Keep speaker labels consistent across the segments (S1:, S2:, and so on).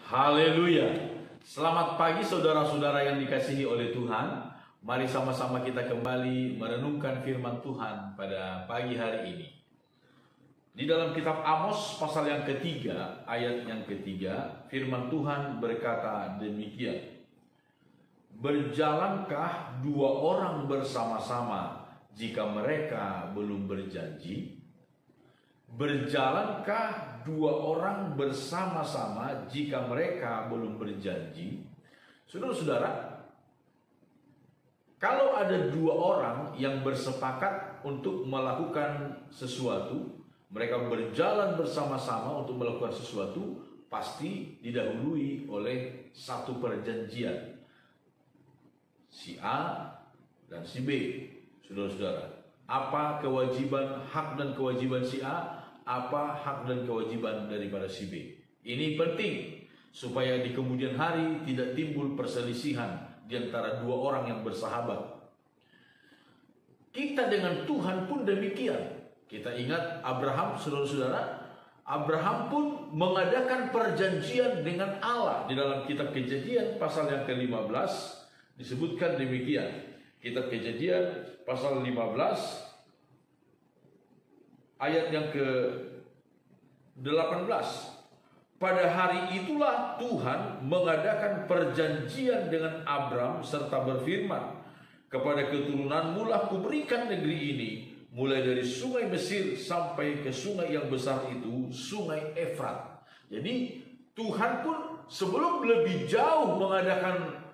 S1: Haleluya. Selamat pagi saudara-saudara yang dikasihi oleh Tuhan. Mari sama-sama kita kembali merenungkan firman Tuhan pada pagi hari ini. Di dalam kitab Amos pasal yang ketiga, ayat yang ketiga, firman Tuhan berkata demikian. Berjalankah dua orang bersama-sama jika mereka belum berjanji? Berjalankah dua orang bersama-sama jika mereka belum berjanji? Saudara-saudara, kalau ada dua orang yang bersepakat untuk melakukan sesuatu, mereka berjalan bersama-sama untuk melakukan sesuatu, pasti didahului oleh satu perjanjian. Si A dan si B. Saudara-saudara, apa kewajiban, hak dan kewajiban si A? Apa hak dan kewajiban daripada si B? Ini penting supaya di kemudian hari tidak timbul perselisihan di antara dua orang yang bersahabat. Kita dengan Tuhan pun demikian. Kita ingat Abraham, saudara-saudara, Abraham pun mengadakan perjanjian dengan Allah. Di dalam kitab Kejadian pasal yang ke-15 disebutkan demikian. Kitab Kejadian pasal 15 ayat yang ke-18. Pada hari itulah Tuhan mengadakan perjanjian dengan Abram serta berfirman, kepada keturunanmu lah kuberikan negeri ini, mulai dari sungai Mesir sampai ke sungai yang besar itu, sungai Efrat. Jadi Tuhan pun sebelum lebih jauh mengadakan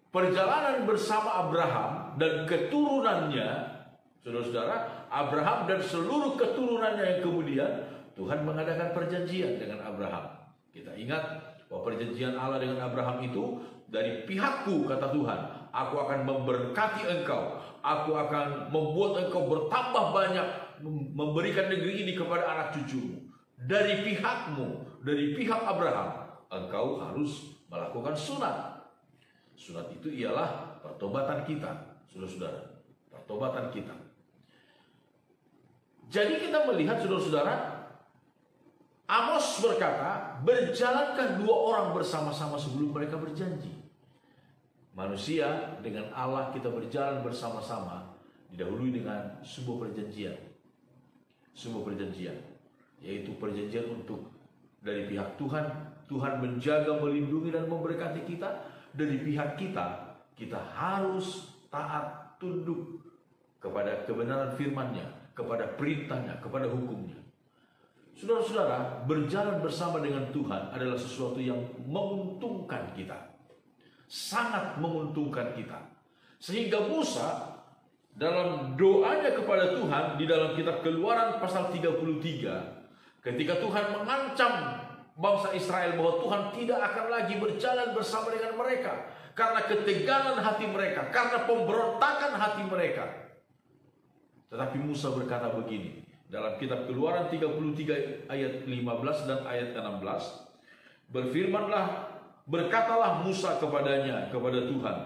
S1: perjalanan bersama Abraham dan keturunannya, saudara-saudara, Abraham dan seluruh keturunannya yang kemudian, Tuhan mengadakan perjanjian dengan Abraham. Kita ingat bahwa perjanjian Allah dengan Abraham itu, dari pihakku, kata Tuhan, aku akan memberkati engkau, aku akan membuat engkau bertambah banyak, memberikan negeri ini kepada anak cucumu. Dari pihakmu, dari pihak Abraham, engkau harus melakukan sunat. Sunat itu ialah pertobatan kita, saudara-saudara, pertobatan kita. Jadi kita melihat, saudara-saudara, Amos berkata, berjalankah dua orang bersama-sama sebelum mereka berjanji? Manusia dengan Allah kita berjalan bersama-sama didahului dengan sebuah perjanjian. Sebuah perjanjian, yaitu perjanjian untuk dari pihak Tuhan, Tuhan menjaga, melindungi dan memberkati kita. Dari pihak kita, kita harus taat, tunduk kepada kebenaran firman-Nya, kepada perintahnya, kepada hukumnya. Saudara-saudara, berjalan bersama dengan Tuhan adalah sesuatu yang menguntungkan kita. Sangat menguntungkan kita. Sehingga Musa dalam doanya kepada Tuhan di dalam kitab Keluaran pasal 33, ketika Tuhan mengancam bangsa Israel bahwa Tuhan tidak akan lagi berjalan bersama dengan mereka karena ketegangan hati mereka, karena pemberontakan hati mereka. Tetapi Musa berkata begini dalam kitab Keluaran 33 ayat 15 dan ayat 16, berkatalah Musa kepadanya, kepada Tuhan,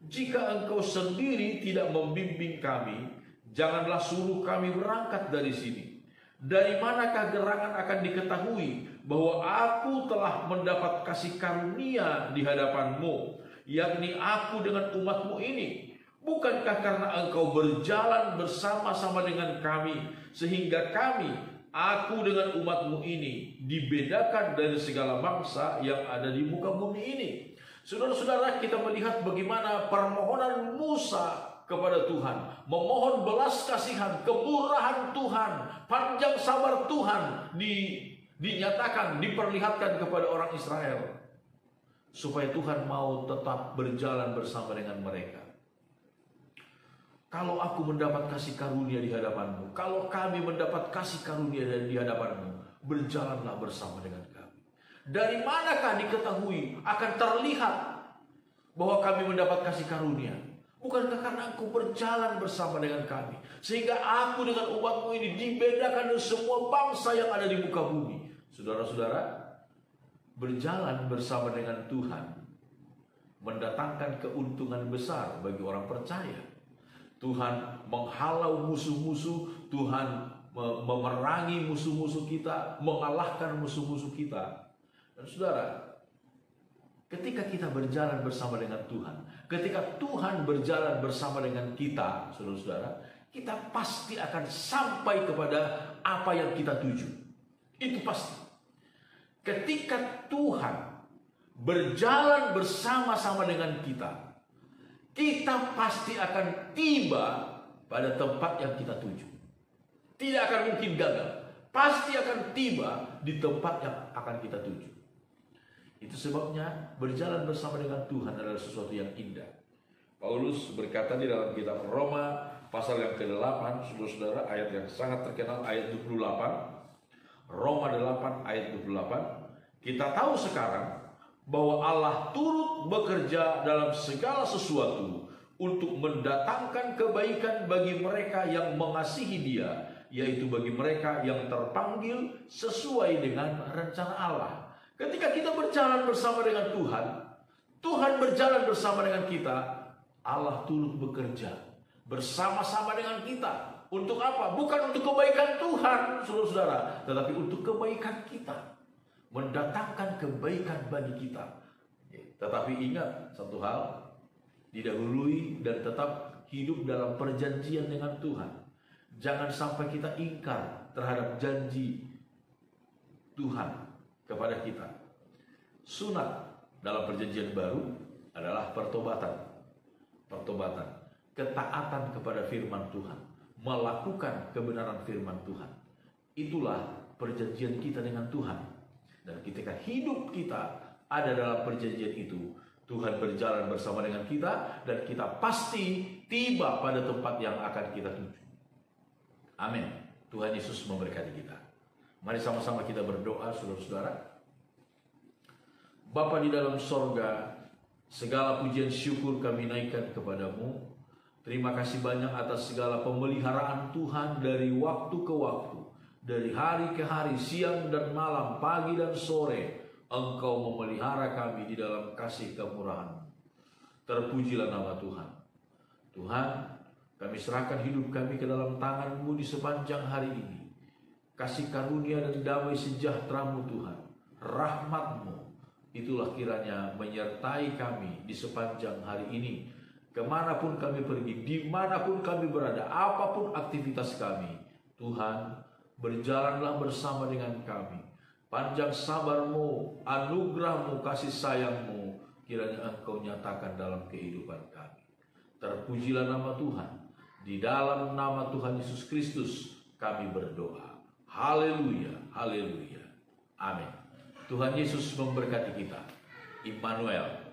S1: jika engkau sendiri tidak membimbing kami, janganlah suruh kami berangkat dari sini. Dari manakah gerangan akan diketahui bahwa aku telah mendapat kasih karunia di hadapanmu, yakni aku dengan umatmu ini? Bukankah karena engkau berjalan bersama-sama dengan kami, sehingga kami, aku dengan umatmu ini, dibedakan dari segala bangsa yang ada di muka bumi ini? Saudara-saudara, kita melihat bagaimana permohonan Musa kepada Tuhan, memohon belas kasihan, kemurahan Tuhan, panjang sabar Tuhan dinyatakan, diperlihatkan kepada orang Israel, supaya Tuhan mau tetap berjalan bersama dengan mereka. Kalau aku mendapat kasih karunia di hadapanmu, kalau kami mendapat kasih karunia di hadapanmu, berjalanlah bersama dengan kami. Dari manakah diketahui, akan terlihat bahwa kami mendapat kasih karunia? Bukankah karena engkau berjalan bersama dengan kami, sehingga aku dengan umatmu ini dibedakan dari semua bangsa yang ada di muka bumi. Saudara-saudara, berjalan bersama dengan Tuhan mendatangkan keuntungan besar bagi orang percaya. Tuhan menghalau musuh-musuh, Tuhan memerangi musuh-musuh kita, mengalahkan musuh-musuh kita. Dan saudara, ketika kita berjalan bersama dengan Tuhan, ketika Tuhan berjalan bersama dengan kita, saudara-saudara, kita pasti akan sampai kepada apa yang kita tuju. Itu pasti. Ketika Tuhan berjalan bersama-sama dengan kita, kita pasti akan tiba pada tempat yang kita tuju. Tidak akan mungkin gagal. Pasti akan tiba di tempat yang akan kita tuju. Itu sebabnya berjalan bersama dengan Tuhan adalah sesuatu yang indah. Paulus berkata di dalam kitab Roma pasal yang ke-8, saudara-saudara, ayat yang sangat terkenal, ayat 28. Roma 8 ayat 28. Kita tahu sekarang bahwa Allah turut bekerja dalam segala sesuatu untuk mendatangkan kebaikan bagi mereka yang mengasihi Dia, yaitu bagi mereka yang terpanggil sesuai dengan rencana Allah. Ketika kita berjalan bersama dengan Tuhan, Tuhan berjalan bersama dengan kita, Allah turut bekerja bersama-sama dengan kita. Untuk apa? Bukan untuk kebaikan Tuhan, saudara-saudara, tetapi untuk kebaikan kita. Mendatangkan kebaikan bagi kita. Tetapi ingat satu hal, didahului dan tetap hidup dalam perjanjian dengan Tuhan. Jangan sampai kita ingkar terhadap janji Tuhan kepada kita. Sunat dalam perjanjian baru adalah pertobatan. Pertobatan, ketaatan kepada firman Tuhan, melakukan kebenaran firman Tuhan. Itulah perjanjian kita dengan Tuhan. Dan ketika hidup kita ada dalam perjanjian itu, Tuhan berjalan bersama dengan kita, dan kita pasti tiba pada tempat yang akan kita tuju. Amin. Tuhan Yesus memberkati kita. Mari sama-sama kita berdoa, saudara-saudara. Bapa di dalam sorga, segala pujian syukur kami naikkan kepadamu. Terima kasih banyak atas segala pemeliharaan Tuhan dari waktu ke waktu, dari hari ke hari, siang dan malam, pagi dan sore. Engkau memelihara kami di dalam kasih kemurahan-Mu. Terpujilah nama Tuhan. Tuhan, kami serahkan hidup kami ke dalam tangan-Mu di sepanjang hari ini. Kasih karunia dan damai sejahtera-Mu Tuhan, rahmat-Mu, itulah kiranya menyertai kami di sepanjang hari ini. Kemanapun kami pergi, dimanapun kami berada, apapun aktivitas kami, Tuhan, berjalanlah bersama dengan kami. Panjang sabar-Mu, anugerah-Mu, kasih sayang-Mu, kiranya Engkau nyatakan dalam kehidupan kami. Terpujilah nama Tuhan. Di dalam nama Tuhan Yesus Kristus kami berdoa. Haleluya, haleluya. Amin. Tuhan Yesus memberkati kita. Immanuel.